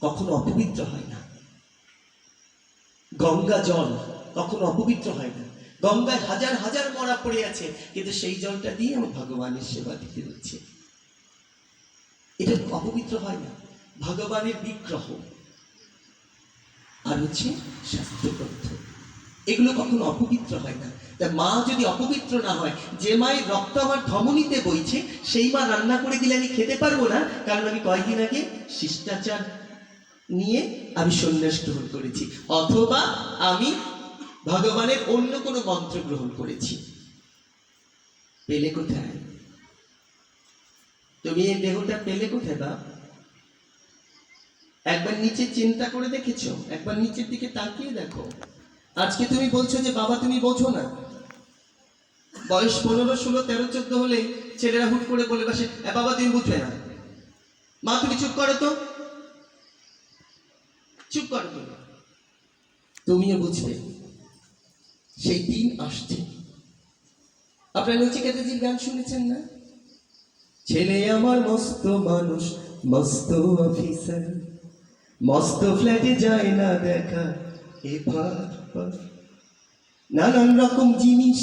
কখনো অপবিত্র হয় না। গঙ্গা জল কখনো অপবিত্র হয় না। গঙ্গায় হাজার হাজার মরা পড়ে আছে, কিন্তু সেই জলটা দিয়ে আমি ভগবানের সেবা দিতে হচ্ছে, এটা অপবিত্র হয় না। ভগবানের বিগ্রহ আর হচ্ছে শাস্ত্রগ্রন্থ, এগুলো কখনো অপবিত্র হয় না। তা মা যদি অপবিত্র না হয়, যে মায়ের রক্ত আমার ধমনীতে বইছে, সেই মা রান্না করে দিলে আমি খেতে পারবো না, কারণ আমি কয়েকদিন আগে শিষ্টাচার নিয়ে আমি সন্ন্যাস গ্রহণ করেছি, অথবা আমি ভগবানের অন্য কোনো মন্ত্র গ্রহণ করেছি। পেলে কোথায় তুমি এই দেহটা? পেলে কোথায় বাপ? একবার নিচে চিন্তা করে দেখেছো? একবার নিচের দিকে তাকিয়ে দেখো। আজকে তুমি বলছো যে বাবা তুমি বোঝো না। বয়স 15, 16, 13, 14 হলে ছেলেরা হুট করে বলে বসে, বাবা তুমি বুঝবে না। মা তুমি চুপ করো তো, চুপ করো তুমি, তুমিও বুঝবে। সেই দিন আসছে। আপনারা নচিকেতাজির গান শুনেছেন না? ছেলে আমার মস্ত মানুষ, মস্ত অফিসার, মস্ত ফ্ল্যাটে যায় না দেখা এবার, নানান রকম জিনিস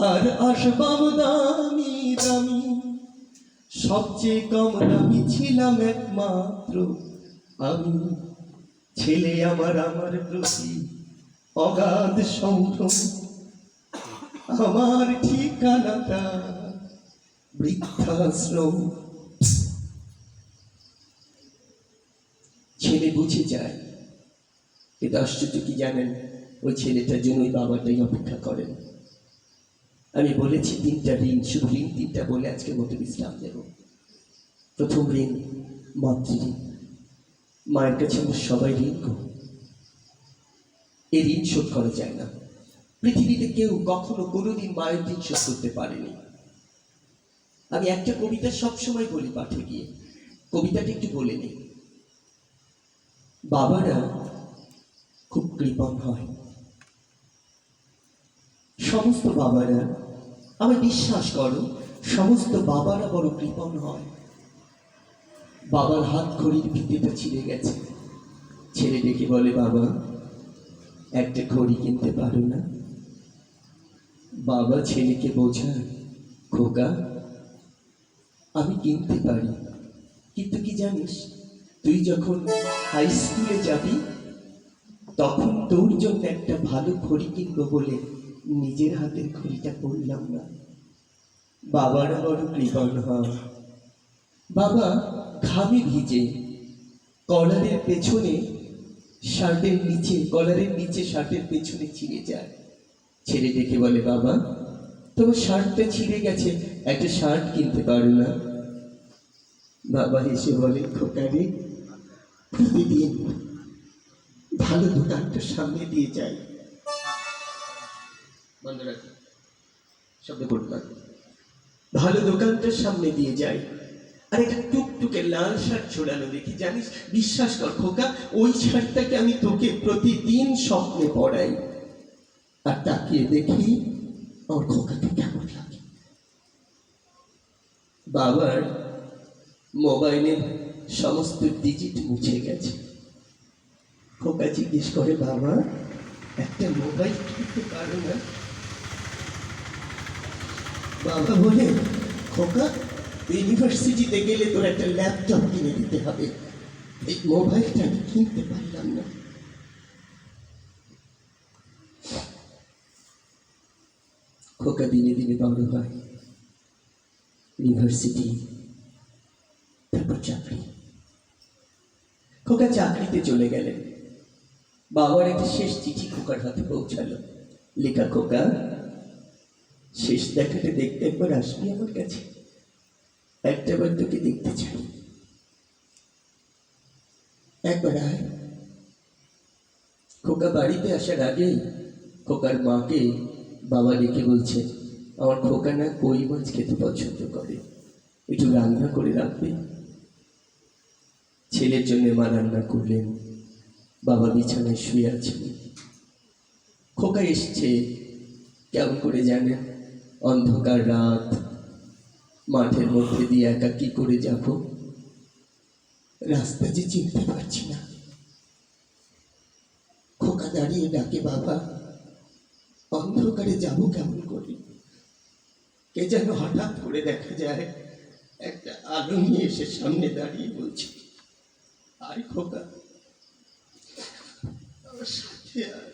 আর আসবাব দামি দামি, সবচেয়ে কম দামি ছিলাম একমাত্র আমি। ছেলে আমার আমার প্রতি অগাধ সম্ভ্রম, আমার ঠিকানাটা বৃদ্ধাশ্রম। ছেলে বুঝে যায়, কিন্তু আশ্চর্য কি জানেন, ওই ছেলেটার জন্য ওই বাবাটাই অপেক্ষা করেন। আমি বলেছি 3টা ঋণ, শুধু ঋণ 3টা বলে আজকে মতো বিশ্রাম দেব। প্রথম ঋণ মাতৃঋণ। মায়ের কাছে আমরা সবাই ঋণ গো, এই ঋণ শোধ করা যায় না। পৃথিবীতে কেউ কখনো কোনোদিন মায়ের ঋণ শোধ করতে পারেনি। আমি একটা কবিতা সবসময় বলি পাঠে গিয়ে, কবিতাটা একটু বলে নিই। বাবারা খুব কৃপণ হয়, সমস্ত বাবারা, আমি বিশ্বাস করো সমস্ত বাবারা বড় কৃপণ হয়। বাবার হাত ঘড়ির ফিতেটা ছিঁড়ে গেছে, ছেলে ডেকে বলে, বাবা একটা ঘড়ি কিনতে পারো না? বাবা ছেলেকে বোঝায়, খোকা আমি কিনতে পারি, কিন্তু কি জানিস, তুই যখন হাই স্কুলে যাবি তখন তোর জন্য একটা ভালো ঘড়ি কিনবো বলে নিজের হাতের ঘড়িটা পরলাম না। বাবারা বড় কৃপণ হয়। বাবা ঘামে ভিজে, কলারের পেছনে শার্টের নিচে, কলারের নিচে শার্টের পেছনে ছিঁড়ে যায়, ছেলে দেখে বলে, বাবা তোমার শার্টটা ছিঁড়ে গেছে, একটা শার্ট কিনতে পারো না? বাবা হেসে বলে, খোকারে প্রতিদিন ভালো দোকানটার সামনে দিয়ে যাই, বন্ধ রাখো, শব্দ করতে, ভালো দোকানটার সামনে দিয়ে যাই, আর একটা টুকটুকে লাল শার্ট ছোড়ানো দেখি, জানিস বিশ্বাস কর খোকা, ওই শার্টটাকে আমি তোকে প্রতিদিন স্বপ্নে পড়াই, আর তাকিয়ে দেখি আমার খোকাকে কেমন লাগে। বাবার মোবাইলের সমস্ত ডিজিট মুছে গেছে। খোকা জিজ্ঞেস করে, বাবা একটা মোবাইল কিনতে পারো না? বাবা বলে, খোকা ইউনিভার্সিটিতে গেলে তোর একটা ল্যাপটপ কিনে দিতে হবে, এই মোবাইলটা আমি কিনতে পারলাম না। খোকা দিনে দিনে বড় হয়, ইউনিভার্সিটি, তারপর চাকরি। খোকা চাকরিতে চলে গেলেন। বাবার একটা শেষ চিঠি খোকার হাতে পৌঁছালো, লেখা, খোকা শেষ দেখাটা দেখতে একবার আসবি আমার কাছে, একটাবার তোকে দেখতে চাই, একবার আয়। খোকা বাড়িতে আসার আগেই খোকার মাকে বাবা ডেকে বলছে, আমার খোকা না কই মাছ খেতে পছন্দ করে, একটু রান্না করে রাখবে। ছেলের জন্য মা রান্না করলেন। বাবা বিছানায় শুয়ে আছেন। খোকা এসছে কেমন করে জানেন, অন্ধকার রাত, মাঠের মধ্যে দিয়ে একা কি করে যাব, রাস্তা যে চিনতে পারছি না। খোকা দাঁড়িয়ে ডাকে, বাবা। অন্ধকারে যাবো কেমন করে? কে যেন হঠাৎ করে দেখা যায় একটা আলো নিয়ে এসে সামনে দাঁড়িয়ে বলছে, আয় খোকা, আমার সাথে আয়।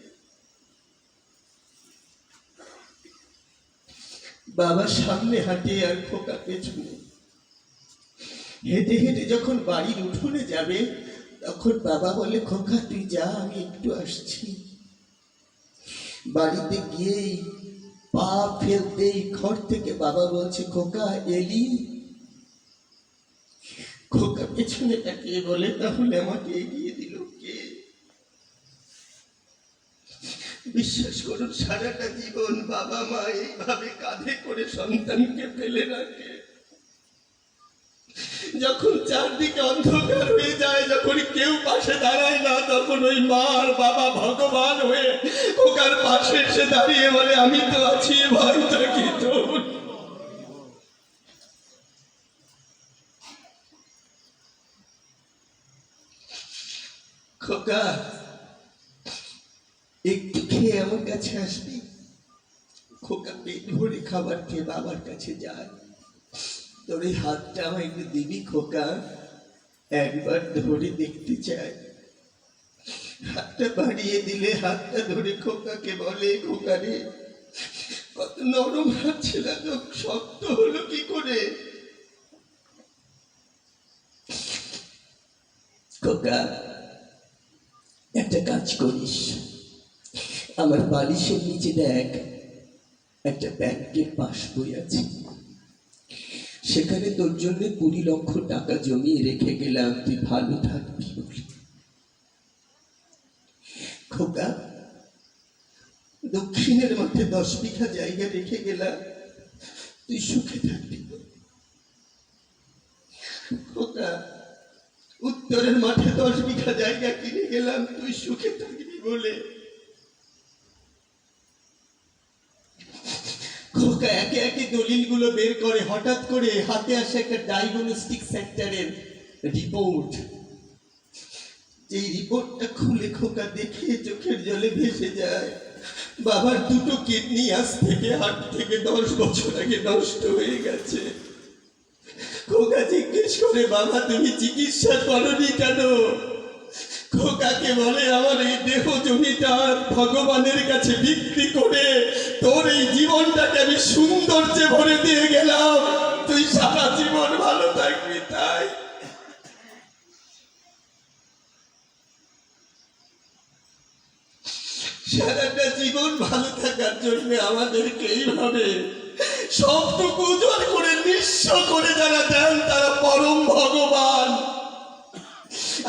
বাবা সামনে হাঁটে আর খোকা পেছনে। হেঁটে হেঁটে যখন বাড়ির উঠোনে যাবে, তখন বাবা বলে, খোকা তুই যা, আমি একটু আসছি। বাড়িতে গিয়েই পা ফেলতেই ঘর থেকে বাবা বলছে, খোকা এলি? খোকা পেছনে তাকিয়ে বলে, তাহলে আমাকে এগিয়ে দিল কে? বিশ্বাস করুন, সারাটা জীবন বাবা মা এইভাবে কাঁধে করে সন্তানকে ফেলে রাখে। যখন চারদিকে অন্ধকার হয়ে যায়, যখন কেউ পাশে দাঁড়ায় না, তখন ওই মা আর বাবা ভগবান হয়ে খোকার পাশে এসে দাঁড়িয়ে বলে, আমি তো আছি, ভয়টা কি তোর? খোকা একটু খেয়ে আমার কাছে আসবি? খোকা পেট ভরে খাবার খেয়ে বাবার কাছে যায়। তোর এই হাতটা আমায় একটু দিবি খোকা? একবার ধরে দেখতে চাই। হাতটা বাড়িয়ে দিলে হাতটা ধরে খোকাকে বলে, খোকা রে, কত নরম হাত ছিল, শক্ত হলো কি করে? খোকা একটা কাজ করিস, আমার বালিশের নিচে দেখ একটা ব্যাংকের পাসবই আছে, সেখানে তোর জন্য 20 লক্ষ টাকা জমিয়ে রেখে গেলাম, তুই ভালো থাকবি বলে। খোকা দক্ষিণের মাঠে 10 বিঘা জায়গা রেখে গেলাম, তুই সুখে থাকবি। খোকা উত্তরের মাঠে 10 বিঘা জায়গা কিনে গেলাম, তুই সুখে থাকবি বলে। খোকা একে একে দলিলগুলো বের করে, হঠাৎ করে হাতে আসে একটা ডায়াগনস্টিক সেন্টারের রিপোর্ট। যে রিপোর্টটা খুলে খোকা দেখে চোখের জলে ভেসে যায়। বাবার 2টো কিডনি আজ থেকে 8 থেকে 10 বছর আগে নষ্ট হয়ে গেছে। খোকা জিজ্ঞেস করে, বাবা তুমি চিকিৎসা করনি কেন? খোকাকে বলে, আমার এই দেহ জমিটা ভগবানের কাছে বিক্রি করে তোর এই জীবনটাকে আমি সৌন্দর্যে ভরে দিয়ে গেলাম, তুই সারা জীবন ভালো থাকবি তাই। সারাটা জীবন ভালো থাকার জন্য আমাদেরকে এইভাবে সবটুকু উজাড় করে নিঃস্ব করে যারা দেন, তারা পরম ভগবান।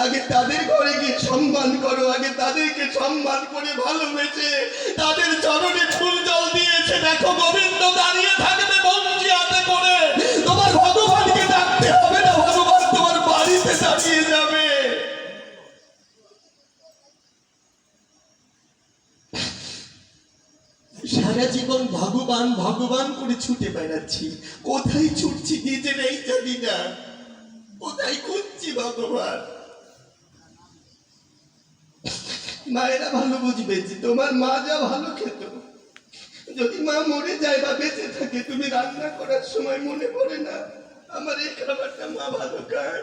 আগে তাদের ঘরে গিয়ে সম্মান করো, আগে তাদেরকে সম্মান করে ভালোবেসে তাদের চরণে ফুল জল দিয়েছে। দেখো গোবিন্দ দাঁড়িয়ে থাকবে বঞ্চি হাতে করে, তোমার ভগবানকে ডাকতে হবে না, ভগবান তোমার বাড়িতে দাঁড়িয়ে যাবে। সারা জীবন ভগবান ভগবান করে ছুটে বেড়াচ্ছি, কোথায় ছুটছি নিজেরাই জানি না, কোথায় খুঁজছি ভগবান। মায়েরা ভালো বুঝবে যে তোমার মা যা ভালো খেত, যদি মা মরে যায় বা বেঁচে থাকে, তুমি রান্না করার সময় মনে পড়ে না আমার এই খাবারটা মা ভালো খায়?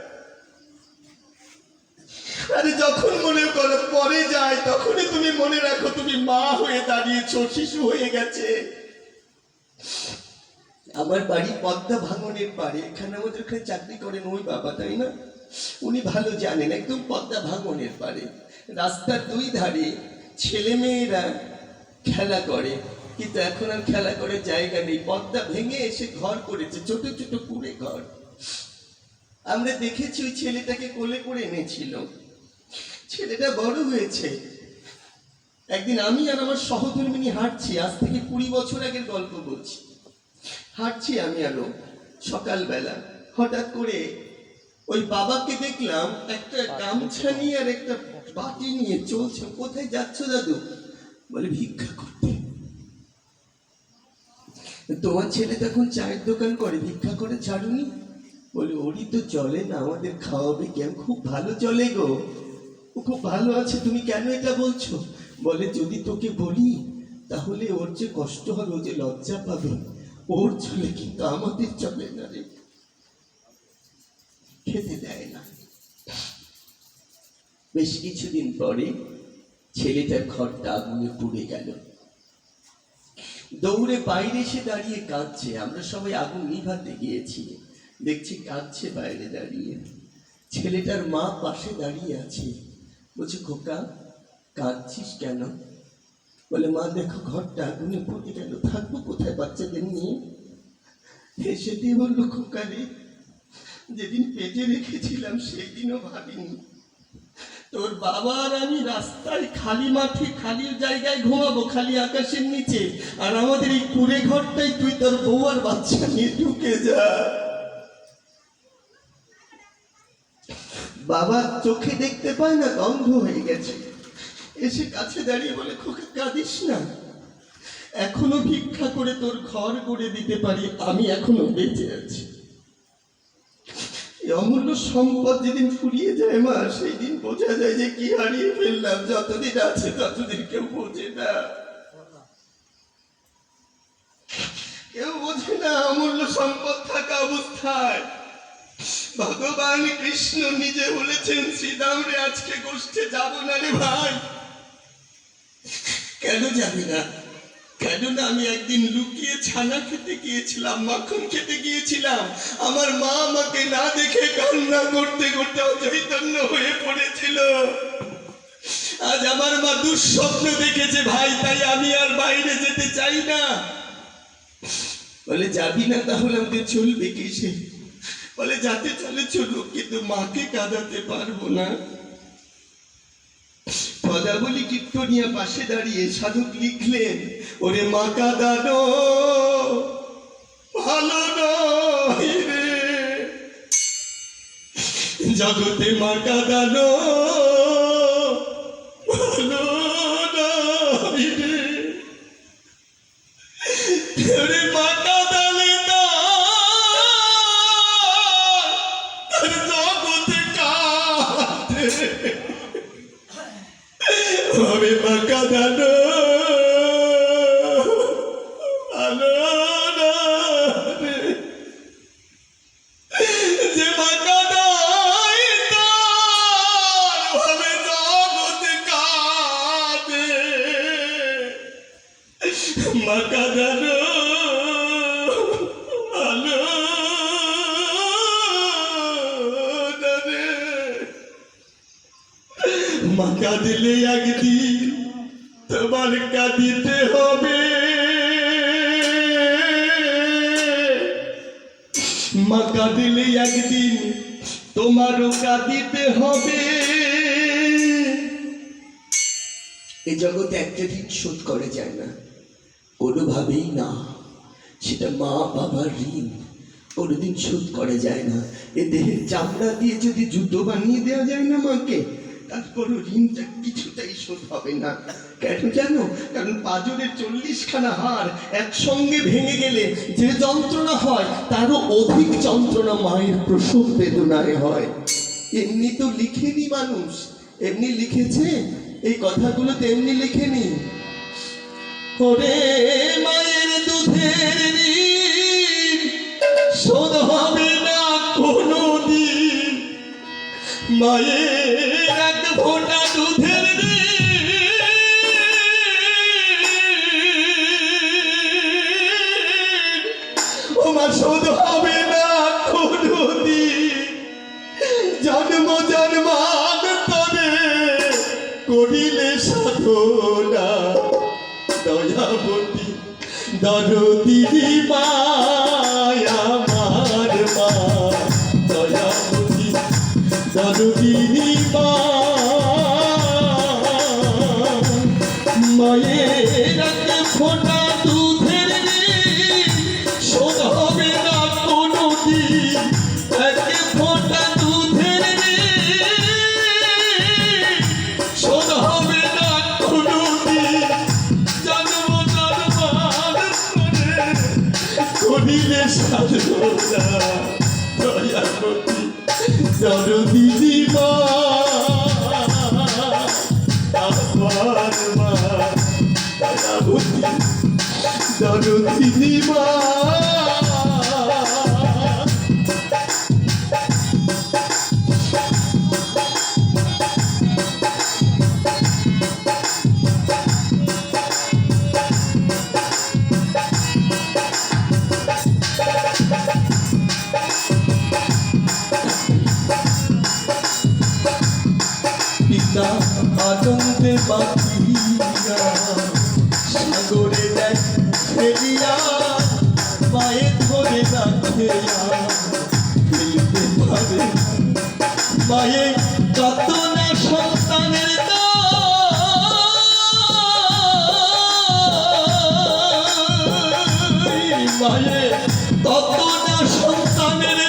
আরে যখন মনে করো পরে যায়, তখনই তুমি মনে রাখো তুমি মা হয়ে দাঁড়িয়েছো, শিশু হয়ে গেছে। আমার বাড়ি পদ্মা ভাঙনের পাড়ে, এখানে আমাদের এখানে চাকরি করেন ওই বাবা, তাই না? উনি ভালো জানেন, একদম পদ্মা ভাঙনের পাড়ে রাস্তার 2 ধারে ছেলে মেয়েরা খেলা করে, কিন্তু এখন আর খেলা করার জায়গা নেই। পদ্মা ভেঙে এসে ঘর করেছে, ছোট ছোট কুড়ে ঘর। আমরা দেখেছি ওই ছেলেটাকে কোলে করে এনেছিল, ছেলেটা বড় হয়েছে। একদিন আমি আর আমার সহধর্মিনী হাঁটছি, আজ থেকে 20 বছর আগের গল্প বলছি। হাঁটছি আমি আলো সকালবেলা, হঠাৎ করে ওই বাবাকে দেখলাম একটা গামছা নিয়ে আর একটা বাটি নিয়ে চলছে। কোথায় যাচ্ছ দাদু? বলে ভিক্ষা করতে। তোমার ছেলে তখন চায়ের দোকান করে, ভিক্ষা করে ছাড়ুনি? বলে ওরই তো চলে না, আমাদের খাওয়াবে কেন? খুব ভালো চলে গো, ও খুব ভালো আছে, তুমি কেন এটা বলছো? বলে যদি তোকে বলি তাহলে ওর যে কষ্ট হবে, ও যে লজ্জা পাবে। ওর চলে কিন্তু আমাদের চলে না রে, খেতে দেয় না। বেশ কিছুদিন পরে ছেলেটার ঘরটা আগুনে পুড়ে গেল। দৌড়ে বাইরে এসে দাঁড়িয়ে কাঁদছে। আমরা সবাই আগুন নিভাতে গিয়েছি, দেখছি কাঁদছে বাইরে দাঁড়িয়ে। ছেলেটার মা পাশে দাঁড়িয়ে আছে, বলছে খোকা কাঁদছিস কেন? বলে মা দেখো ঘরটা আগুনে পুড়ে গেল, থাকবো কোথায় বাচ্চাদের নিয়ে? হেসে দিয়ে বললো খোকা রে, যেদিন পেটে রেখেছিলাম সেই দিনও ভাবিনি তোর বাবা আর আমি রাস্তায় খালি মাঠে খালি জায়গায় ঘুমাবো, খালি আকাশের নিচে, আর আমাদের এই কুড়ে ঘরটাই তুই তোর বউ আর বাচ্চা নিয়ে ঢুকে যা। বাবা চোখে দেখতে পায় না, অন্ধ হয়ে গেছে। এসে কাছে দাঁড়িয়ে বলে খোকা কাঁদিস না, এখনো ভিক্ষা করে তোর ঘর করে দিতে পারি, আমি এখনো বেঁচে আছি। অমূল্য সম্পদ যেদিন ফুরিয়ে যায় মা, সেই দিন বোঝা যায় যে কি হারিয়ে ফেললাম। যতদিন আছে ততদিন কেউ বোঝে না, কেউ বোঝে না অমূল্য সম্পদ থাকা অবস্থায়। ভগবান কৃষ্ণ নিজে বলেছেন শ্রীরাম রে আজকে গোষ্ঠে যাব না রে ভাই। কেন যাবি না? কেননা আমি একদিন লুকিয়ে ছানা খেতে গিয়েছিলাম, মাখন খেতে গিয়েছিলাম, আমার মা আমাকে না দেখে কান্না করতে করতে অচৈতন্য হয়ে পড়েছিল। আজ আমার মা দুঃস্বপ্ন দেখেছে ভাই, তাই আমি আর বাইরে যেতে চাই না। বলে যাবি না তাহলে আমাদের চলবে কিসে? বলে যাতে চলে চলুক, কিন্তু মাকে কাঁদাতে পারবো না। পদাবলী কীর্তনিয়া পাশে দাঁড়িয়ে সাধক লিখলেন, ওরে মা কাঁদানো ভালো নয় রে, জগতে মা কাঁদানো ভালো নয় রে, ওরে মা কাঁদালে তার জগতে কাঁদে, আমি মা কাঁদানো ভালো নয় রে, যে মা কাঁদায় তার ভাবে জগতে কাঁদে, মা কাঁদানো ভালো না রে। মা কাঁদিলে একদিন তোমার কাঁদিতে হবে, মা কাঁদিলে একদিন তোমারও কাঁদিতে হবে। এই জগতে একটা ঋণ শোধ করা যায় না, কোনোভাবেই না। সেটা মা বাবার ঋণ কোনোদিন শোধ করা যায় না। এ দেহের চামড়া দিয়ে যদি জুতো বানিয়ে দেওয়া যায় না মাকে, তারপরও ঋণটা কিছুটাই শোধ হবে না। কেন জানো? কারণ পাঁজরের 40খানা হাড় একসঙ্গে ভেঙে গেলে যে যন্ত্রণা হয় তারও অধিক যন্ত্রণা মায়ের প্রসব বেদনায় হয়। এমনি তো লিখেনি মানুষ, এমনি লিখেছে এই কথাগুলো, তেমনি লিখেনি। ওরে মায়ের দুধের ঋণ শোধ হবে না কোনোদিন, মায়ের এক ফোঁটা দুধের ওমা শোধ হবে না কোনোদিন। জন্ম জন্মান্তরে করিলে সাধনা, দয়াবতী দরদিনী মায়া আমার মা, দয়াবতী দরদিনী মা, মায়ের এক ফোঁটা দুধের ঋণ শোধ হবে না কোনোদিন, এক ফোঁটা দুধের ঋণ শোধ হবে না কোনোদিন। জন্ম জন্মান্তরে করিলে সাধনা, দয়াবতী দরদিনী মা আমার মা দয়াবতী দরদিনী মা পিতা আনন্দে বাঁচিয়া সাগরে দেয় ফেলিয়া মায়ে ধরে রাখিয়া ফেলতে পারে মায়ে কত না সন্তানের মায়ে কত না সন্তানের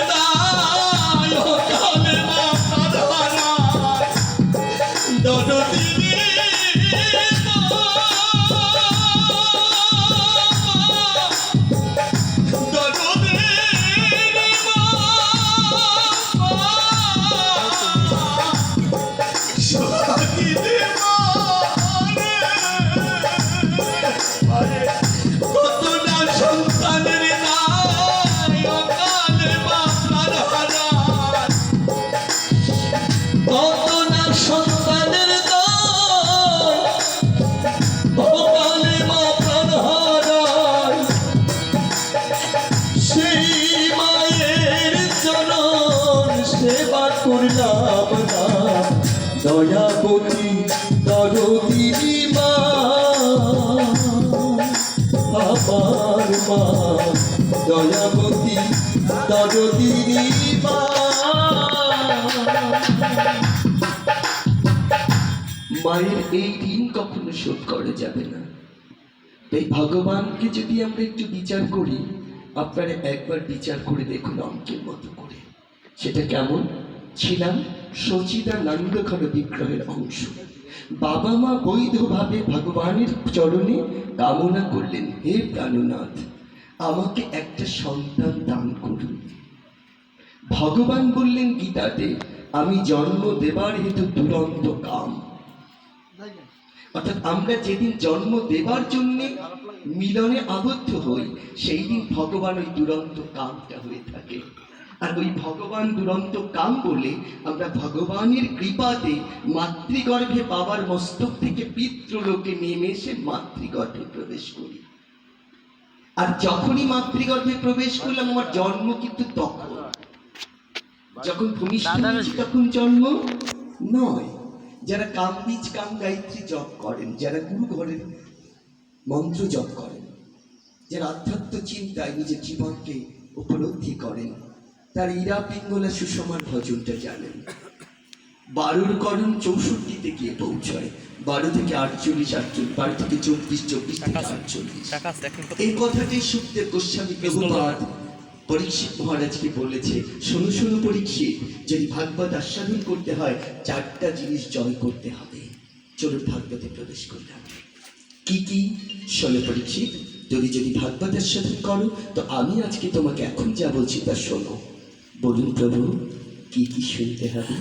করলাম না দয়াবতী দরদিনী মা আমার মা দয়াবতী দরদিনী মা মায়ের এই ঋণ কখনো শোধ করা যাবে না। তাই ভগবানকে যদি আমরা একটু বিচার করি, আপনারা একবার বিচার করে দেখুন অঙ্কের মতো করে সেটা কেমন। ছিলাম সচিদানন্দ ঘন বিগ্রহের অংশ। বাবা মা বৈধভাবে ভগবানের চরণে কামনা করলেন, হে প্রাণনাথ আমাকে একটা সন্তান দান করুন। ভগবান বললেন গীতাতে, আমি জন্ম দেবার হেতু দুরন্ত কাম। অর্থাৎ আমরা যেদিন জন্ম দেবার জন্য মিলনে আবদ্ধ হই, সেই দিন ভগবান ওই দুরন্ত কামটা হয়ে থাকে। আর ওই ভগবান দুরন্ত কাম বলে আমরা ভগবানের কৃপাতে মাতৃগর্ভে বাবার মস্তক থেকে পিতৃলোকে নেমে এসে মাতৃগর্ভে প্রবেশ করি। আর যখনই মাতৃগর্ভে প্রবেশ করলাম, আমার জন্ম কিন্তু তখন, যখন ভূমিষ্ঠ হয়েছি তখন জন্ম নয়। যারা কামবীজ কাম গায়ত্রী জপ করেন, যারা গুরু ঘরের মন্ত্র জপ করেন, যারা আধ্যাত্ম চিন্তায় নিজের জীবনকে উপলব্ধি করেন, তার ইরা পিঙ্গলা সুষমার ভজনটা জানেন। 12 করণ 64 গিয়ে পৌঁছায়, 12 থেকে 48, 12 থেকে 24, 24 থেকে 48। এই কথাটি সুখদেব গোস্বামী প্রভুপাদ পরীক্ষিত মহারাজকে বলেছে, শোনো শোনো পরীক্ষিত, যদি ভাগবত আস্বাদন করতে হয় 4টা জিনিস জয় করতে হবে। চলুন ভাগবতে প্রবেশ করলাম। কি কি? শোনো পরীক্ষিত, যদি ভাগবত আস্বাদন করো তো আমি আজকে তোমাকে এখন যা বলছি তা শোনো। বলুন প্রভু, কি কি শুনতে হবে?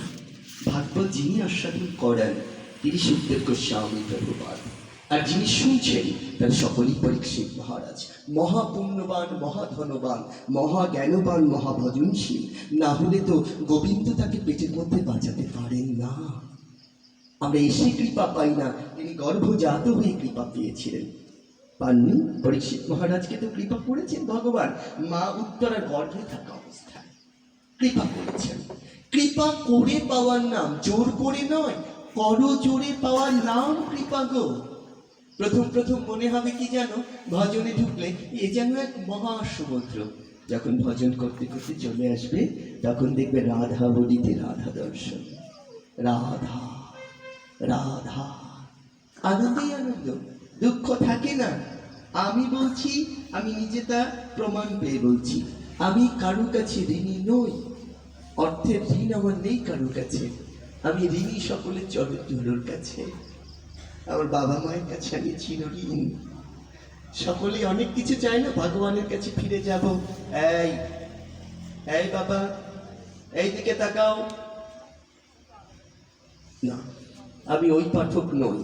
ভাগবত যিনি আস্বাদন করেন তিনি সুখদেব গোস্বামী প্রভুপাদ, আর যিনি শুনছেন তার সকলেই পরীক্ষিত মহারাজ। মহাপুণ্যবান, মহাধনবান, মহাজ্ঞানবান, মহাভজনশীল। না হলে তো গোবিন্দ তাকে পেটের মধ্যে বাঁচাতে পারেন না। আমরা এসে কৃপা পাই না, তিনি গর্ভজাত হয়ে কৃপা পেয়েছিলেন। পাননি? পরীক্ষিত মহারাজকে তো কৃপা করেছেন ভগবান মা উত্তরার গর্ভে থাকা অবস্থায় কৃপা করেছেন। কৃপা করে পাওয়ার নাম, জোর করে নয়, করো জোরে পাওয়ার নাম কৃপা গো। প্রথম মনে হবে কি জানো, ভজনে ঢুকলে এ যেন এক মহাসমুদ্র। যখন ভজন করতে করতে চলে আসবে তখন দেখবে রাধা বলিতে রাধা দর্শন, রাধা রাধা, আনন্দেই আনন্দ, দুঃখ থাকে না। আমি বলছি, আমি নিজে তা প্রমাণ পেয়ে বলছি, আমি কারো কাছে ঋণী নই। অর্থের ঋণ আমার নেই কারো কাছে, আমি ঋণী সকলের চরণধুলোর কাছে। আমার বাবা মায়ের কাছে আমি চিরঋণ। সকলেই অনেক কিছু চায় না, ভগবানের কাছে ফিরে যাব। এই বাবা, এইদিকে তাকাও। না, আমি ওই পাঠক নই।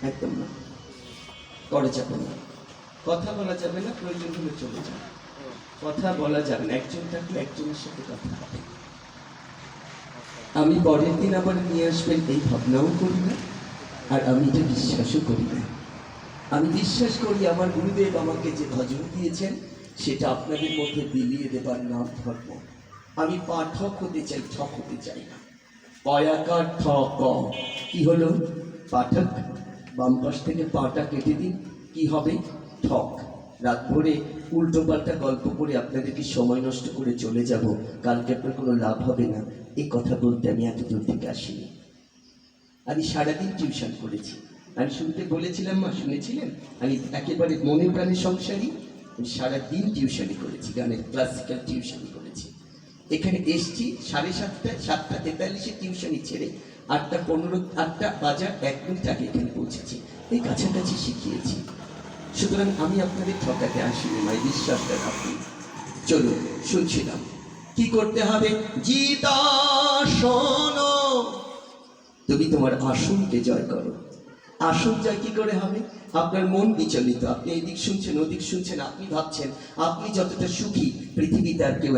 একদম না, করে যাবে না, কথা বলা যাবে না, প্রয়োজন হলে চলে যাবে, কথা বলা যাবে না, একজন থাকলে একজনের সাথে কথা হবে। আমি পরের দিন আবার নিয়ে আসবেন এই ভাবনাও করি না, আর আমি এটা বিশ্বাসও করি না। আমি বিশ্বাস করি আমার গুরুদেব আমাকে যে ভজন দিয়েছেন সেটা আপনাদের মধ্যে বিলিয়ে দেবার নাম ধর্ম। আমি পাঠক হতে চাই, ঠক হতে চাই না। পয়াকার ঠ ক কি হলো? পাঠক। বাম পাশ থেকে পাটা কেটে দিন, কি হবে? ঠক। রাত ভরে উল্টো পাল্টা গল্প করে আপনাদেরকে সময় নষ্ট করে চলে যাব, কালকে আপনার কোনো লাভ হবে না, এই কথা বলতে আমি এত দূর থেকে আসিনি। আমি সারাদিন টিউশন করেছি। আমি শুনতে বলেছিলাম, মা শুনেছিলেন আমি একেবারে মনে প্রাণে সংসারী। আমি সারাদিন টিউশনি করেছি, গানের ক্লাসিক্যাল টিউশনি করেছি। এখানে এসছি 7:30, 7:43 টিউশনি ছেড়ে 8:15, 8টা বাজার 1 মিনিট আগে এখানে পৌঁছেছি। এই কাছাকাছি শিখিয়েছি। সুতরাং আমি আপনাদের ঠকাতে আসিনি, মাই বিশ্বাসটা রাখুন। চলুন, শুনছিলাম কি করতে হবে। জিতা শোনো, তুমি তোমার আসনকে জয় করো। আসন জয় কি করে হবে? আপনার মন বিচলিত, আপনি এদিক শুনছেন ওদিক শুনছেন, আপনি ভাবছেন আপনি যতটা সুখী পৃথিবীতে আর কেউ